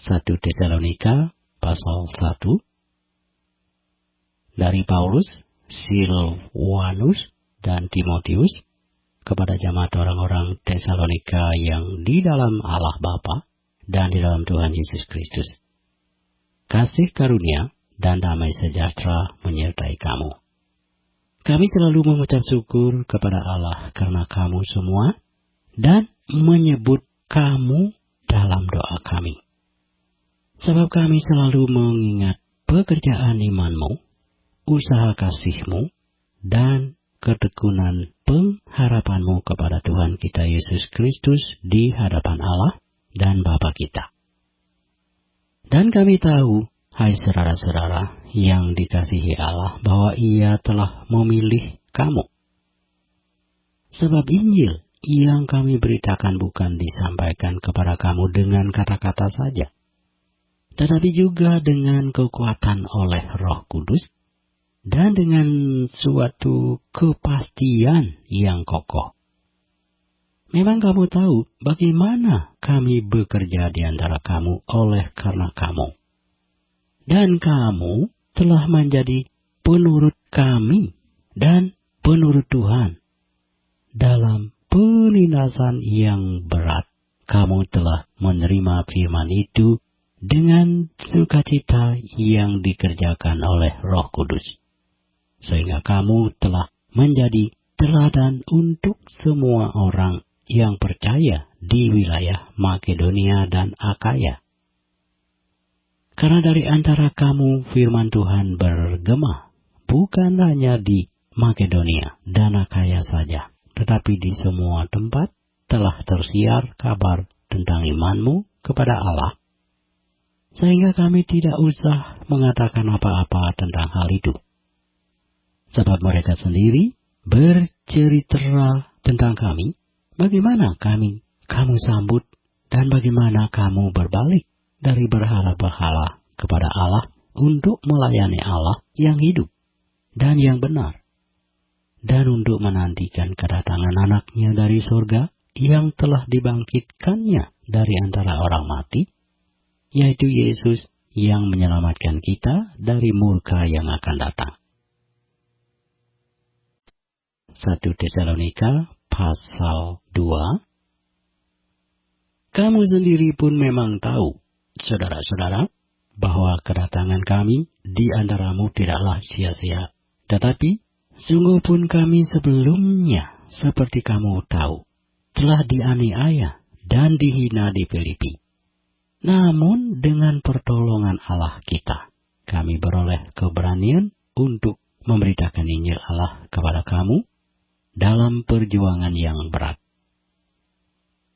1 Tesalonika pasal 1 dari Paulus, Silwanus, dan Timotius kepada jemaat orang-orang Tesalonika yang di dalam Allah Bapa dan di dalam Tuhan Yesus Kristus. Kasih karunia dan damai sejahtera menyertai kamu. Kami selalu mengucap syukur kepada Allah karena kamu semua dan menyebut kamu dalam doa kami. Sebab kami selalu mengingat pekerjaan imanmu, usaha kasihmu, dan ketekunan pengharapanmu kepada Tuhan kita Yesus Kristus di hadapan Allah dan Bapa kita. Dan kami tahu, hai saudara-saudara yang dikasihi Allah, bahwa Ia telah memilih kamu. Sebab Injil yang kami beritakan bukan disampaikan kepada kamu dengan kata-kata saja, tetapi juga dengan kekuatan oleh Roh Kudus dan dengan suatu kepastian yang kokoh. Memang kamu tahu bagaimana kami bekerja di antara kamu oleh karena kamu. Dan kamu telah menjadi penurut kami dan penurut Tuhan. Dalam penindasan yang berat, kamu telah menerima firman itu dengan sukacita yang dikerjakan oleh Roh Kudus, sehingga kamu telah menjadi teladan untuk semua orang yang percaya di wilayah Makedonia dan Akaya. Karena dari antara kamu firman Tuhan bergema, bukan hanya di Makedonia dan Akaya saja, tetapi di semua tempat telah tersiar kabar tentang imanmu kepada Allah, sehingga kami tidak usah mengatakan apa-apa tentang hal itu. Sebab mereka sendiri bercerita tentang kami, bagaimana kamu sambut, dan bagaimana kamu berbalik dari berhala-berhala kepada Allah untuk melayani Allah yang hidup dan yang benar, dan untuk menantikan kedatangan anaknya dari surga yang telah dibangkitkannya dari antara orang mati, yaitu Yesus yang menyelamatkan kita dari murka yang akan datang. 1 Tesalonika pasal 2. Kamu sendiri pun memang tahu, saudara-saudara, bahwa kedatangan kami di antaramu tidaklah sia-sia. Tetapi, sungguh pun kami sebelumnya, seperti kamu tahu, telah dianiaya dan dihina di Filipi. Namun dengan pertolongan Allah kita, kami beroleh keberanian untuk memberitakan Injil Allah kepada kamu dalam perjuangan yang berat.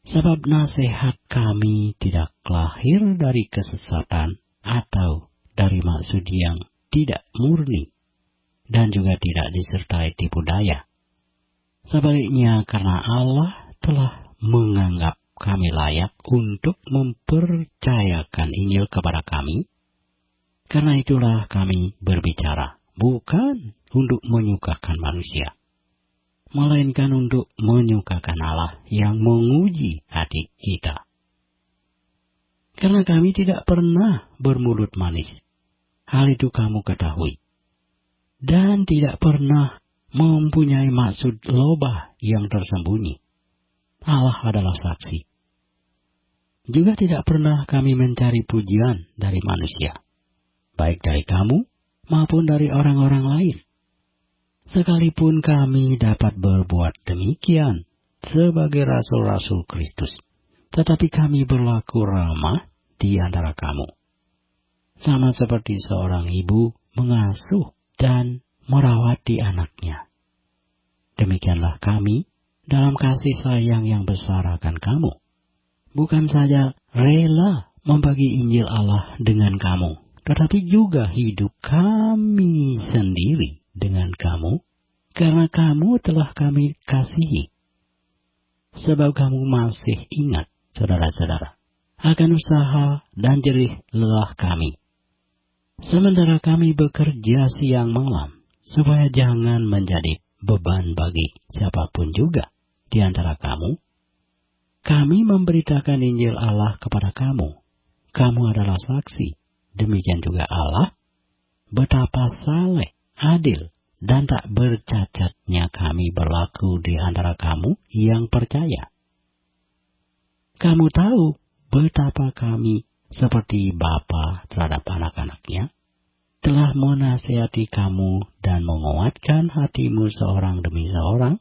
Sebab nasihat kami tidak lahir dari kesesatan atau dari maksud yang tidak murni, dan juga tidak disertai tipu daya. Sebaliknya, karena Allah telah menganggap kami layak untuk mempercayakan Injil kepada kami, karena itulah kami berbicara, bukan untuk menyukakan manusia, melainkan untuk menyukakan Allah yang menguji hati kita. Karena kami tidak pernah bermulut manis, hal itu kamu ketahui, dan tidak pernah mempunyai maksud loba yang tersembunyi. Allah adalah saksi. Juga tidak pernah kami mencari pujian dari manusia, baik dari kamu maupun dari orang-orang lain. Sekalipun kami dapat berbuat demikian sebagai rasul-rasul Kristus, tetapi kami berlaku ramah di antara kamu, sama seperti seorang ibu mengasuh dan merawati anaknya. Demikianlah kami dalam kasih sayang yang besar akan kamu. Bukan saja rela membagi Injil Allah dengan kamu, tetapi juga hidup kami sendiri dengan kamu, karena kamu telah kami kasihi. Sebab kamu masih ingat, saudara-saudara, akan usaha dan jerih lelah kami, sementara kami bekerja siang malam, supaya jangan menjadi beban bagi siapapun juga di antara kamu. Kami memberitakan Injil Allah kepada kamu, kamu adalah saksi. Demikian juga Allah, betapa saleh, adil, dan tak bercacatnya kami berlaku di antara kamu yang percaya. Kamu tahu betapa kami seperti bapa terhadap anak-anaknya, telah menasihati kamu dan menguatkan hatimu seorang demi seorang,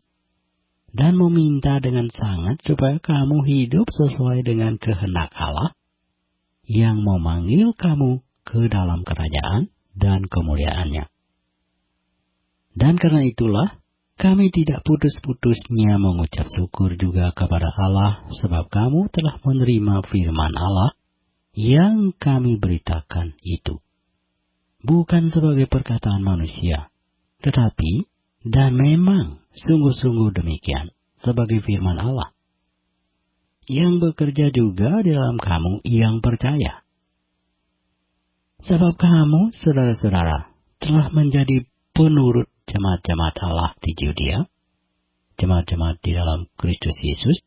dan meminta dengan sangat supaya kamu hidup sesuai dengan kehendak Allah yang memanggil kamu ke dalam kerajaan dan kemuliaannya. Dan karena itulah, kami tidak putus-putusnya mengucap syukur juga kepada Allah sebab kamu telah menerima firman Allah yang kami beritakan itu. Bukan sebagai perkataan manusia, tetapi, dan memang sungguh-sungguh demikian, sebagai firman Allah, yang bekerja juga di dalam kamu yang percaya. Sebab kamu, saudara-saudara, telah menjadi penurut jemaat-jemaat Allah di Judea, jemaat-jemaat di dalam Kristus Yesus,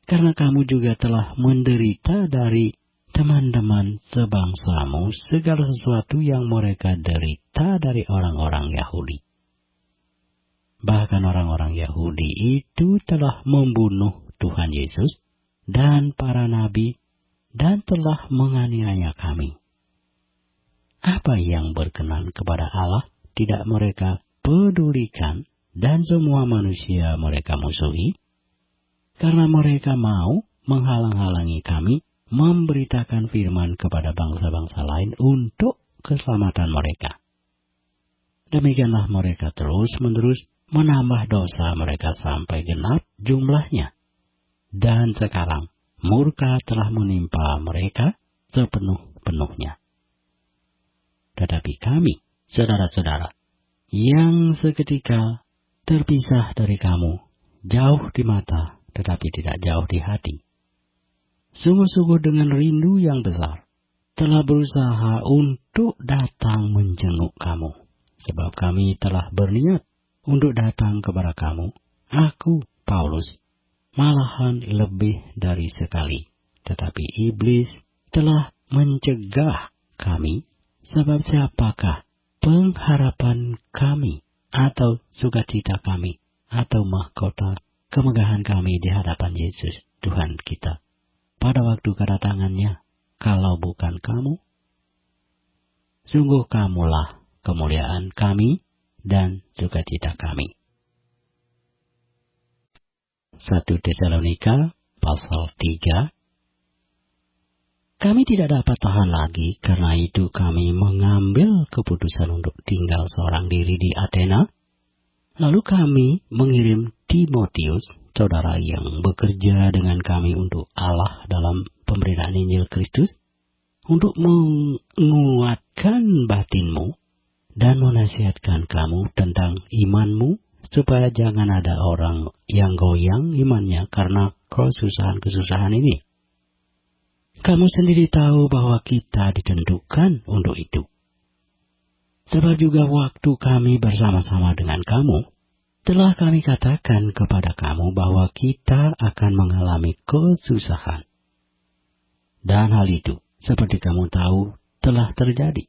karena kamu juga telah menderita dari teman-teman sebangsamu segala sesuatu yang mereka derita dari orang-orang Yahudi. Bahkan orang-orang Yahudi itu telah membunuh Tuhan Yesus dan para nabi dan telah menganiaya kami. Apa yang berkenan kepada Allah tidak mereka pedulikan, dan semua manusia mereka musuhi, karena mereka mau menghalang-halangi kami memberitakan firman kepada bangsa-bangsa lain untuk keselamatan mereka. Demikianlah mereka terus-menerus menambah dosa mereka sampai genap jumlahnya. Dan sekarang murka telah menimpa mereka sepenuh-penuhnya. Tetapi kami, saudara-saudara, yang seketika terpisah dari kamu, jauh di mata tetapi tidak jauh di hati, sungguh-sungguh dengan rindu yang besar, telah berusaha untuk datang menjenguk kamu, sebab kami telah berniat untuk datang kepada kamu, aku, Paulus, malahan lebih dari sekali. Tetapi iblis telah mencegah kami, sebab siapakah pengharapan kami, atau sukacita kami, atau mahkota kemegahan kami di hadapan Yesus, Tuhan kita, pada waktu kedatangannya, kalau bukan kamu? Sungguh kamulah kemuliaan kami dan sukacita kami. 1 Tesalonika pasal 3. Kami tidak dapat tahan lagi, karena itu kami mengambil keputusan untuk tinggal seorang diri di Athena. Lalu kami mengirim Timotius, saudara yang bekerja dengan kami untuk Allah dalam pemberitaan Injil Kristus, untuk menguatkan batinmu dan menasihatkan kamu tentang imanmu, supaya jangan ada orang yang goyang imannya karena kesusahan-kesusahan ini. Kamu sendiri tahu bahwa kita ditentukan untuk itu. Sebab juga waktu kami bersama-sama dengan kamu, telah kami katakan kepada kamu bahwa kita akan mengalami kesusahan. Dan hal itu, seperti kamu tahu, telah terjadi.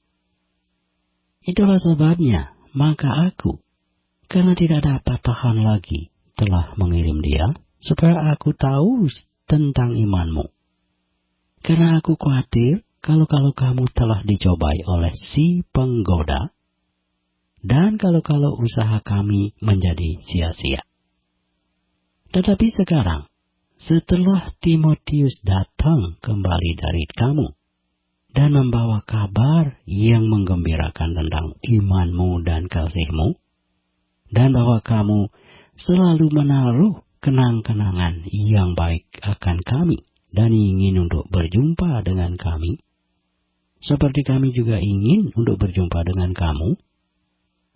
Itulah sebabnya, maka aku, karena tidak dapat tahan lagi, telah mengirim dia, supaya aku tahu tentang imanmu. Karena aku khawatir, kalau kamu telah dicobai oleh si penggoda, dan kalau usaha kami menjadi sia-sia. Tetapi sekarang, setelah Timotius datang kembali dari kamu, dan membawa kabar yang menggembirakan tentang imanmu dan kasihmu, dan bahwa kamu selalu menaruh kenang-kenangan yang baik akan kami, dan ingin untuk berjumpa dengan kami, seperti kami juga ingin untuk berjumpa dengan kamu,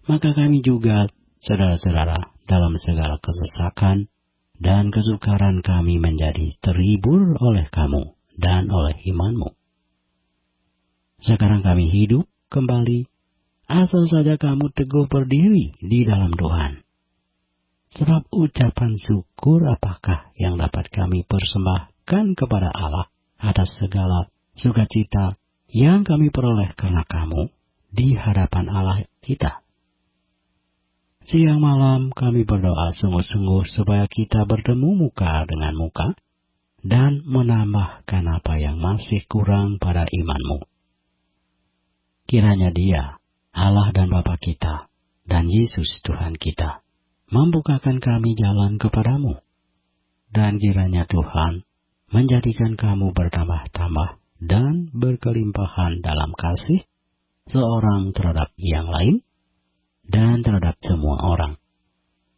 maka kami juga, saudara-saudara, dalam segala kesesakan dan kesukaran kami menjadi terhibur oleh kamu dan oleh imanmu. Sekarang kami hidup kembali, asal saja kamu teguh berdiri di dalam Tuhan. Sebab ucapan syukur apakah yang dapat kami persembahkan kepada Allah atas segala sukacita yang kami peroleh karena kamu di hadapan Allah kita. Siang malam kami berdoa sungguh-sungguh supaya kita bertemu muka dengan muka dan menambahkan apa yang masih kurang pada imanmu. Kiranya Dia, Allah dan Bapa kita, dan Yesus Tuhan kita, membukakan kami jalan kepadamu. Dan kiranya Tuhan menjadikan kamu bertambah-tambah dan berkelimpahan dalam kasih seorang terhadap yang lain, dan terhadap semua orang.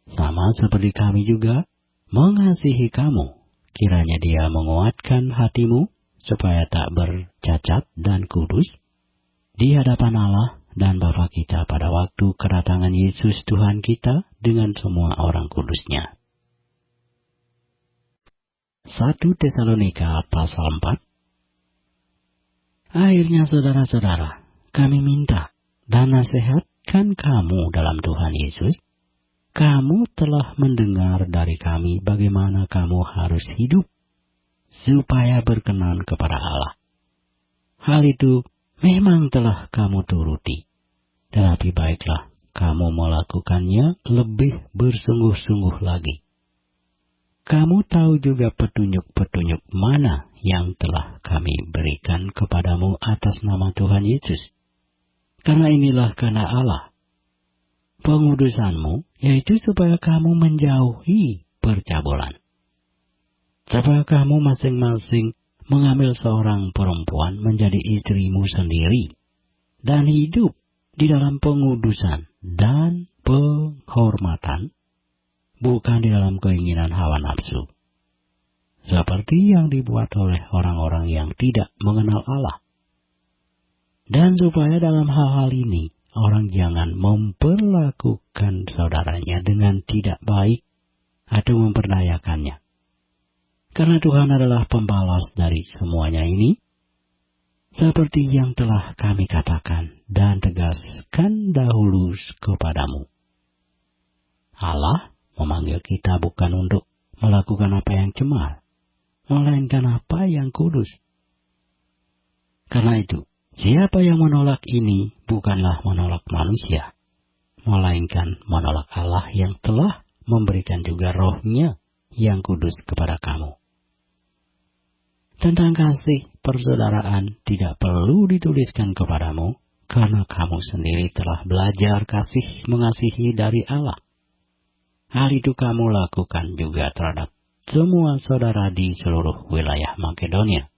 Sama seperti kami juga mengasihi kamu, kiranya Dia menguatkan hatimu supaya tak bercacat dan kudus di hadapan Allah dan Bapa kita pada waktu kedatangan Yesus Tuhan kita dengan semua orang kudusnya. 1 Tesalonika pasal 4. Akhirnya saudara-saudara, kami minta dan nasihatkan kamu dalam Tuhan Yesus. Kamu telah mendengar dari kami bagaimana kamu harus hidup supaya berkenan kepada Allah. Hal itu memang telah kamu turuti, tetapi baiklah kamu melakukannya lebih bersungguh-sungguh lagi. Kamu tahu juga petunjuk-petunjuk mana yang telah kami berikan kepadamu atas nama Tuhan Yesus. Karena inilah karena Allah pengudusanmu, yaitu supaya kamu menjauhi percabulan. Supaya kamu masing-masing mengambil seorang perempuan menjadi istrimu sendiri, dan hidup di dalam pengudusan dan penghormatan, bukan di dalam keinginan hawa nafsu, seperti yang dibuat oleh orang-orang yang tidak mengenal Allah. Dan supaya dalam hal-hal ini, orang jangan memperlakukan saudaranya dengan tidak baik atau memperdayakannya. Karena Tuhan adalah pembalas dari semuanya ini, seperti yang telah kami katakan dan tegaskan dahulu kepadamu. Allah memanggil kita bukan untuk melakukan apa yang cemar, melainkan apa yang kudus. Karena itu, siapa yang menolak ini bukanlah menolak manusia, melainkan menolak Allah yang telah memberikan juga Roh-Nya yang kudus kepada kamu. Tentang kasih persaudaraan tidak perlu dituliskan kepadamu, karena kamu sendiri telah belajar kasih mengasihi dari Allah. Hal itu kamu lakukan juga terhadap semua saudara di seluruh wilayah Makedonia.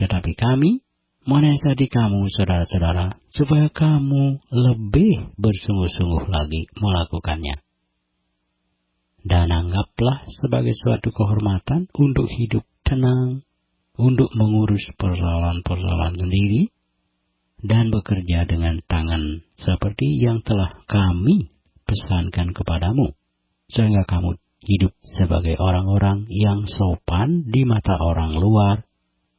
Tetapi kami menasihati kamu, saudara-saudara, supaya kamu lebih bersungguh-sungguh lagi melakukannya. Dan anggaplah sebagai suatu kehormatan untuk hidup tenang, untuk mengurus persoalan-persoalan sendiri, dan bekerja dengan tangan seperti yang telah kami pesankan kepadamu, sehingga kamu hidup sebagai orang-orang yang sopan di mata orang luar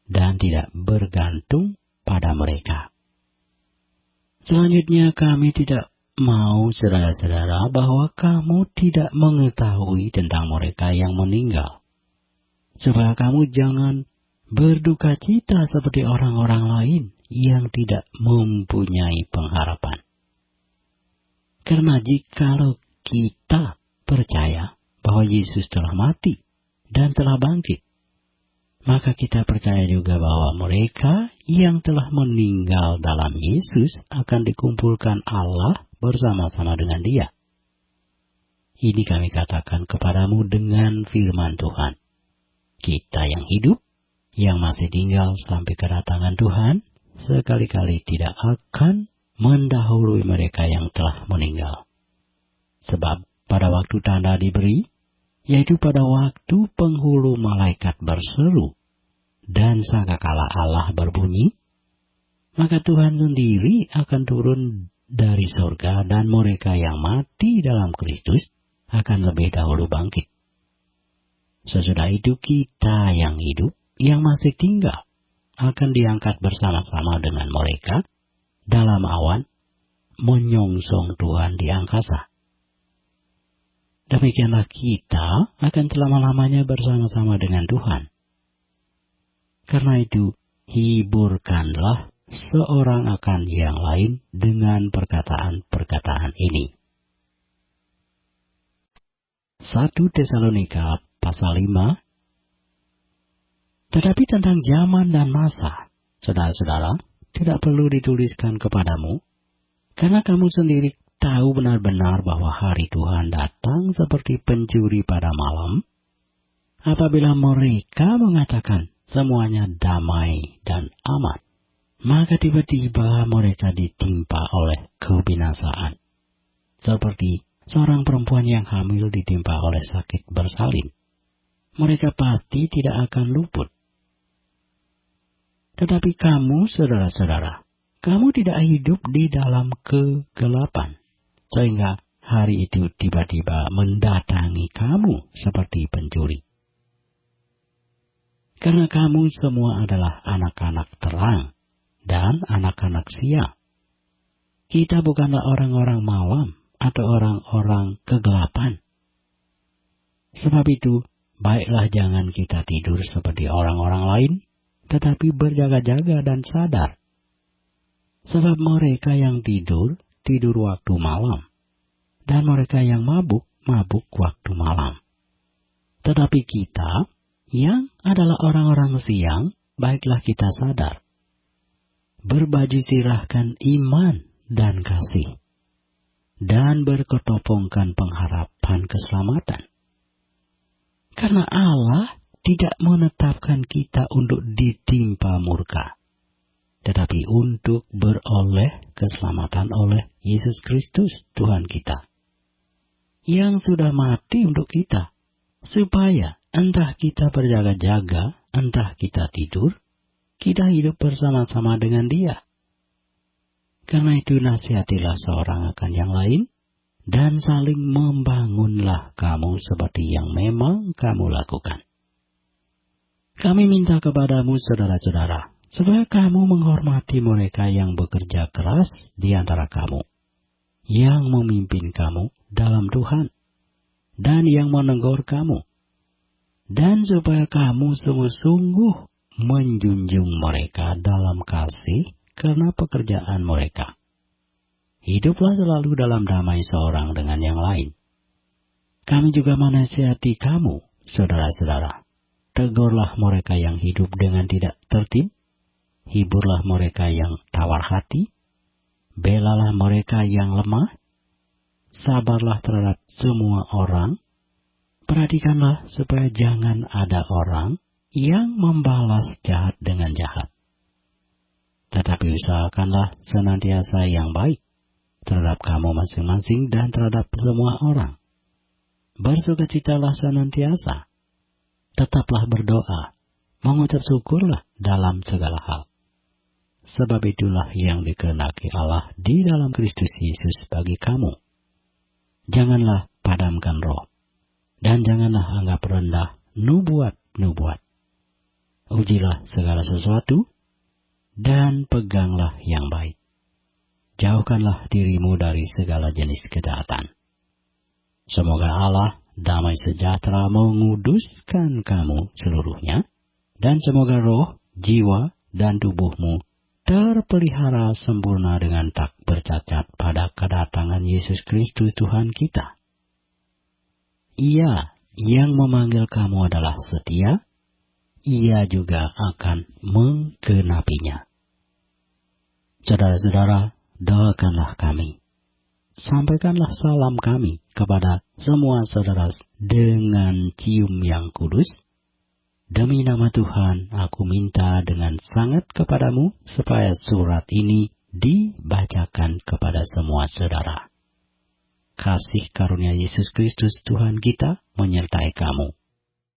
dan tidak bergantung pada mereka. Selanjutnya kami tidak mau, saudara-saudara, bahwa kamu tidak mengetahui tentang mereka yang meninggal, supaya kamu jangan berduka cita seperti orang-orang lain yang tidak mempunyai pengharapan. Karena jikalau kita percaya bahwa Yesus telah mati dan telah bangkit, maka kita percaya juga bahwa mereka yang telah meninggal dalam Yesus akan dikumpulkan Allah bersama-sama dengan Dia. Ini kami katakan kepadamu dengan firman Tuhan. Kita yang hidup, yang masih tinggal sampai kedatangan Tuhan, sekali-kali tidak akan mendahului mereka yang telah meninggal. Sebab pada waktu tanda diberi, yaitu pada waktu penghulu malaikat berseru dan sangkakala Allah berbunyi, maka Tuhan sendiri akan turun dari surga dan mereka yang mati dalam Kristus akan lebih dahulu bangkit. Sesudah itu kita yang hidup, yang masih tinggal, akan diangkat bersama-sama dengan mereka dalam awan menyongsong Tuhan di angkasa. Demikianlah kita akan selama-lamanya bersama-sama dengan Tuhan. Karena itu, hiburkanlah seorang akan yang lain dengan perkataan-perkataan ini. 1 Tesalonika pasal 5. Tetapi tentang zaman dan masa, saudara-saudara, tidak perlu dituliskan kepadamu, karena kamu sendiri tahu benar-benar bahwa hari Tuhan datang seperti pencuri pada malam, apabila mereka mengatakan semuanya damai dan aman, maka tiba-tiba mereka ditimpa oleh kebinasaan, seperti seorang perempuan yang hamil ditimpa oleh sakit bersalin. Mereka pasti tidak akan luput. Tetapi kamu, saudara-saudara, kamu tidak hidup di dalam kegelapan, sehingga hari itu tiba-tiba mendatangi kamu seperti pencuri. Karena kamu semua adalah anak-anak terang dan anak-anak siang. Kita bukanlah orang-orang malam atau orang-orang kegelapan. Sebab itu, baiklah jangan kita tidur seperti orang-orang lain, tetapi berjaga-jaga dan sadar. Sebab mereka yang tidur, tidur waktu malam, dan mereka yang mabuk, mabuk waktu malam. Tetapi kita, yang adalah orang-orang siang, baiklah kita sadar. Berbaju sirahkan iman dan kasih, dan berketopongkan pengharapan keselamatan. Karena Allah tidak menetapkan kita untuk ditimpa murka, tetapi untuk beroleh keselamatan oleh Yesus Kristus Tuhan kita, yang sudah mati untuk kita, supaya entah kita berjaga-jaga, entah kita tidur, kita hidup bersama-sama dengan Dia. Karena itu nasihatilah seorang akan yang lain, dan saling membangunlah kamu seperti yang memang kamu lakukan. Kami minta kepadamu, saudara-saudara, supaya kamu menghormati mereka yang bekerja keras di antara kamu, yang memimpin kamu dalam Tuhan, dan yang menegur kamu, dan supaya kamu sungguh-sungguh menjunjung mereka dalam kasih karena pekerjaan mereka. Hiduplah selalu dalam damai seorang dengan yang lain. Kami juga menasihati kamu, saudara-saudara. Tegurlah mereka yang hidup dengan tidak tertib, hiburlah mereka yang tawar hati, belalah mereka yang lemah, sabarlah terhadap semua orang, perhatikanlah supaya jangan ada orang yang membalas jahat dengan jahat. Tetapi usahakanlah senantiasa yang baik terhadap kamu masing-masing dan terhadap semua orang. Bersukacitalah senantiasa. Tetaplah berdoa, mengucap syukurlah dalam segala hal. Sebab itulah yang dikehendaki Allah di dalam Kristus Yesus bagi kamu. Janganlah padamkan roh, dan janganlah anggap rendah nubuat-nubuat. Ujilah segala sesuatu, dan peganglah yang baik. Jauhkanlah dirimu dari segala jenis kejahatan. Semoga Allah damai sejahtera menguduskan kamu seluruhnya, dan semoga roh, jiwa, dan tubuhmu terpelihara sempurna dengan tak bercacat pada kedatangan Yesus Kristus Tuhan kita. Ia yang memanggil kamu adalah setia, Ia juga akan menggenapinya. Saudara-saudara, doakanlah kami. Sampaikanlah salam kami kepada semua saudara dengan cium yang kudus. Demi nama Tuhan, aku minta dengan sangat kepadamu supaya surat ini dibacakan kepada semua saudara. Kasih karunia Yesus Kristus Tuhan kita menyertai kamu.